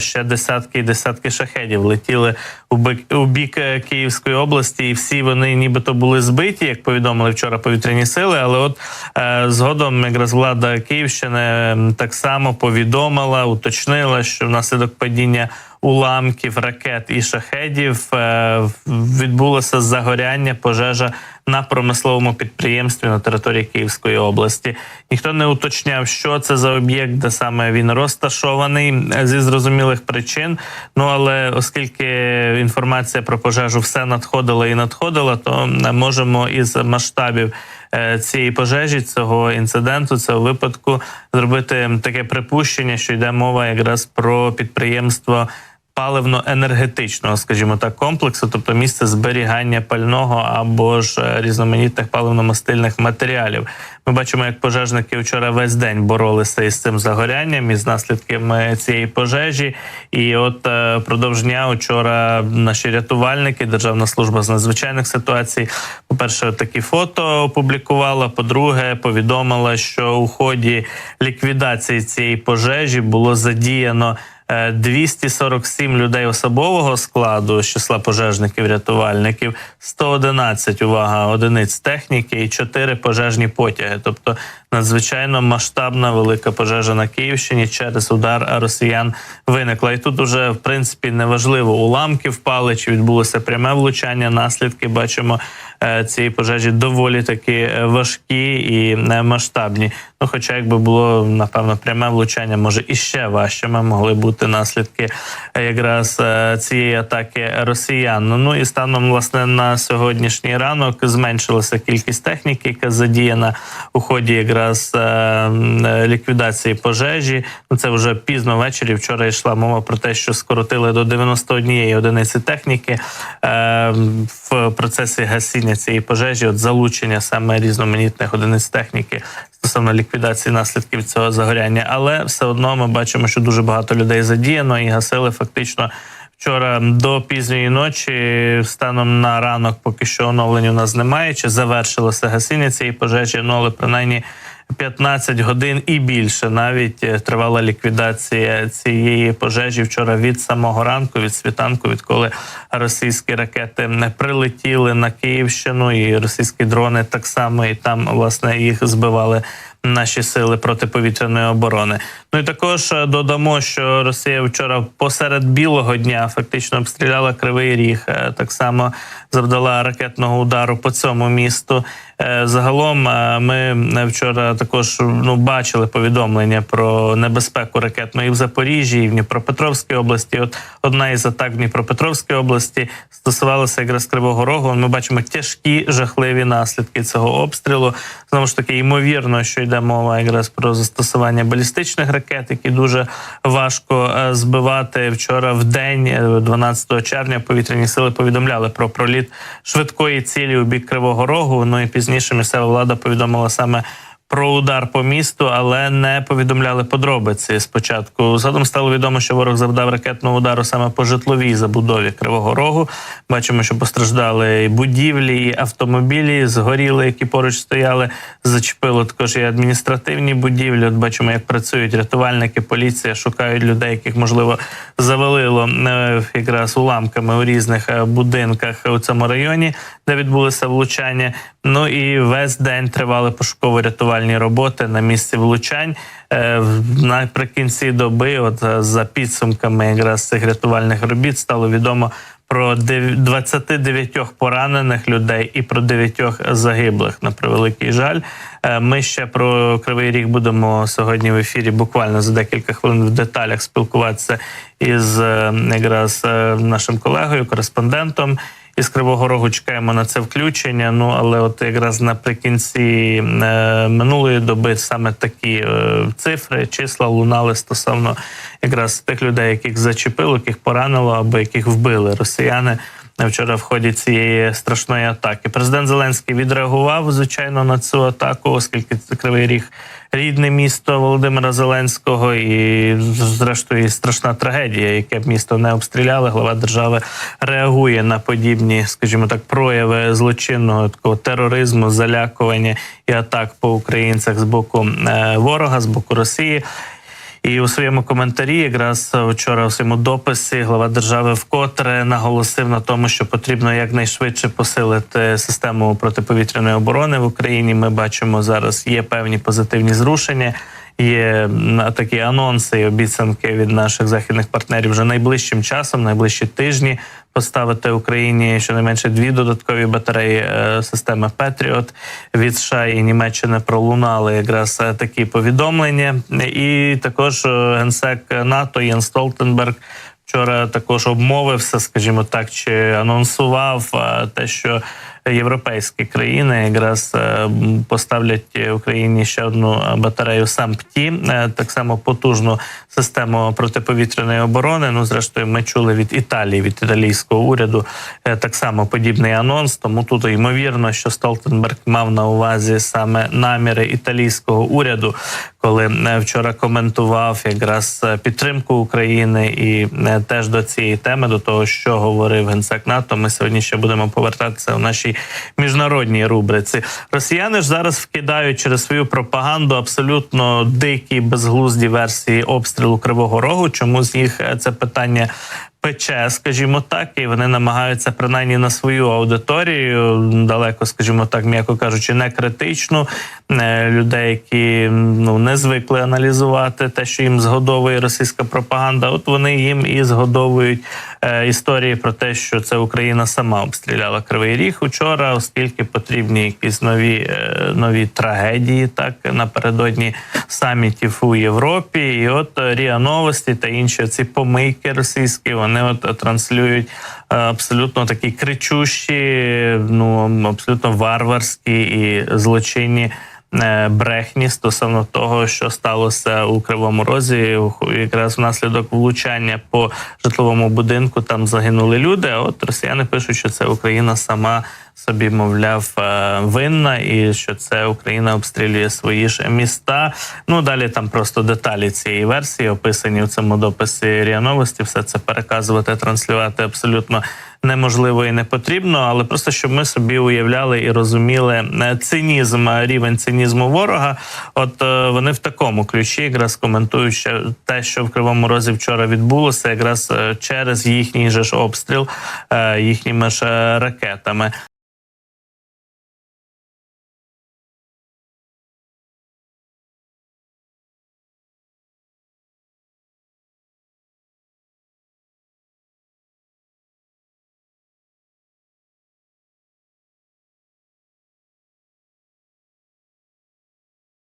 ще десятки і десятки шахедів летіли у бік Київської області, і всі вони нібито були збиті, як повідомили вчора повітряні сили, але от згодом якраз влада Київщини так само повідомила, уточнила, що внаслідок падіння уламків, ракет і шахедів відбулося загоряння, пожежа на промисловому підприємстві на території Київської області. Ніхто не уточняв, що це за об'єкт, де саме він розташований, зі зрозумілих причин. Ну, але оскільки інформація про пожежу все надходила і надходила, то можемо із масштабів цієї пожежі, цього інциденту, цього випадку зробити таке припущення, що йде мова якраз про підприємство паливно-енергетичного, скажімо так, комплексу, тобто місце зберігання пального або ж різноманітних паливно-мастильних матеріалів. Ми бачимо, як пожежники вчора весь день боролися із цим загорянням, із наслідками цієї пожежі. І от продовж дня вчора наші рятувальники, Державна служба з надзвичайних ситуацій, по-перше, такі фото опублікувала, по-друге, повідомила, що у ході ліквідації цієї пожежі було задіяно 247 людей особового складу з числа пожежників-рятувальників, 111, увага, одиниць техніки і 4 пожежні потяги. Тобто надзвичайно масштабна велика пожежа на Київщині через удар росіян виникла. І тут уже, в принципі, неважливо, уламки впали, чи відбулося пряме влучання, наслідки, бачимо, цієї пожежі доволі таки важкі і масштабні. Ну, хоча якби було, напевно, пряме влучання, може іще важчими могли бути наслідки якраз цієї атаки росіян. Ну і станом, власне, на сьогоднішній ранок зменшилася кількість техніки, яка задіяна у ході якраз ліквідації пожежі. Ну, це вже пізно ввечері. Вчора йшла мова про те, що скоротили до 91 одиниці техніки в процесі гасіння цієї пожежі, от залучення саме різноманітних одиниць техніки стосовно ліквідації наслідків цього загоряння. Але все одно ми бачимо, що дуже багато людей задіяно і гасили фактично вчора до пізньої ночі. Станом на ранок поки що оновлень у нас немає, чи завершилося гасіння цієї пожежі, ну, але принаймні 15 годин і більше навіть тривала ліквідація цієї пожежі вчора від самого ранку, від світанку, відколи російські ракети не прилетіли на Київщину, і російські дрони так само, і там, власне, їх збивали наші сили протиповітряної оборони. Ну і також додамо, що Росія вчора посеред білого дня фактично обстріляла Кривий Ріг, так само завдала ракетного удару по цьому місту. Загалом ми вчора також бачили повідомлення про небезпеку ракетну і в Запоріжжі, і в Дніпропетровській області. От одна із атак в Дніпропетровській області стосувалася якраз Кривого Рогу. Ми бачимо тяжкі, жахливі наслідки цього обстрілу. Знову ж таки, ймовірно, що йде мова якраз про застосування балістичних ракет, які дуже важко збивати. Вчора в день, 12 червня, повітряні сили повідомляли про проліт швидкої цілі у бік Кривого Рогу. Ну і пізніше місцева влада повідомила саме про удар по місту, але не повідомляли подробиці спочатку. Згодом стало відомо, що ворог завдав ракетного удару саме по житловій забудові Кривого Рогу. Бачимо, що постраждали і будівлі, і автомобілі згоріли, які поруч стояли. Зачепило також і адміністративні будівлі. От бачимо, як працюють рятувальники, поліція, шукають людей, яких, можливо, завалило якраз уламками у різних будинках у цьому районі, де відбулися влучання. Ну і весь день тривали пошуково-рятувальні роботи на місці влучань. Наприкінці доби, от за підсумками якраз цих рятувальних робіт, стало відомо про 29 поранених людей і про 9 загиблих, на превеликий жаль. Ми ще про Кривий Ріг будемо сьогодні в ефірі буквально за декілька хвилин в деталях спілкуватися із якраз нашим колегою, кореспондентом із Кривого Рогу. Чекаємо на це включення. Ну, але от якраз наприкінці минулої доби саме такі цифри, числа лунали стосовно якраз тих людей, яких зачепило, яких поранило або яких вбили росіяни вчора в ході цієї страшної атаки. Президент Зеленський відреагував, звичайно, на цю атаку, оскільки це Кривий Ріг – рідне місто Володимира Зеленського, і, зрештою, страшна трагедія, яке б місто не обстріляли. Глава держави реагує на подібні, скажімо так, прояви злочинного такого тероризму, залякування і атак по українцях з боку ворога, з боку Росії. І у своєму коментарі, якраз вчора у своєму дописі, глава держави вкотре наголосив на тому, що потрібно якнайшвидше посилити систему протиповітряної оборони в Україні. Ми бачимо, зараз є певні позитивні зрушення. Є такі анонси і обіцянки від наших західних партнерів вже найближчим часом, найближчі тижні поставити Україні щонайменше 2 додаткові батареї системи Петріот. Від США і Німеччини пролунали якраз такі повідомлення. І також генсек НАТО Єнс Столтенберг вчора також обмовився, скажімо так, чи анонсував те, що європейські країни якраз поставлять Україні ще одну батарею САМ-ПТІ, так само потужну систему протиповітряної оборони. Ну, зрештою, ми чули від Італії, від італійського уряду так само подібний анонс. Тому тут ймовірно, що Столтенберг мав на увазі саме наміри італійського уряду, коли вчора коментував якраз підтримку України. І теж до цієї теми, до того, що говорив генсек НАТО, ми сьогодні ще будемо повертатися в нашій міжнародній рубриці. Росіяни ж зараз вкидають через свою пропаганду абсолютно дикі, безглузді версії обстрілу Кривого Рогу. Чому з їх це питання пече, скажімо так, і вони намагаються принаймні на свою аудиторію, далеко, скажімо так, м'яко кажучи, не критичну, людей, які не звикли аналізувати те, що їм згодовує російська пропаганда, от вони їм і згодовують історії про те, що це Україна сама обстріляла Кривий Ріг учора, оскільки потрібні якісь нові трагедії, так, напередодні самітів у Європі. І от РІА Новості та інші ці помийки російські, вони от транслюють абсолютно такі кричущі, абсолютно варварські і злочинні брехні стосовно того, що сталося у Кривому Розі. Якраз внаслідок влучання по житловому будинку там загинули люди, а от росіяни пишуть, що це Україна сама собі, мовляв, винна, і що це Україна обстрілює свої ж міста. Ну, далі там просто деталі цієї версії описані у цьому дописі РІА Новості. Все це переказувати, транслювати абсолютно неможливо і не потрібно, але просто щоб ми собі уявляли і розуміли цинізм, рівень цинізму ворога. От вони в такому ключі якраз коментують те, що в Кривому Розі вчора відбулося, якраз через їхній же ж обстріл, їхніми ж ракетами.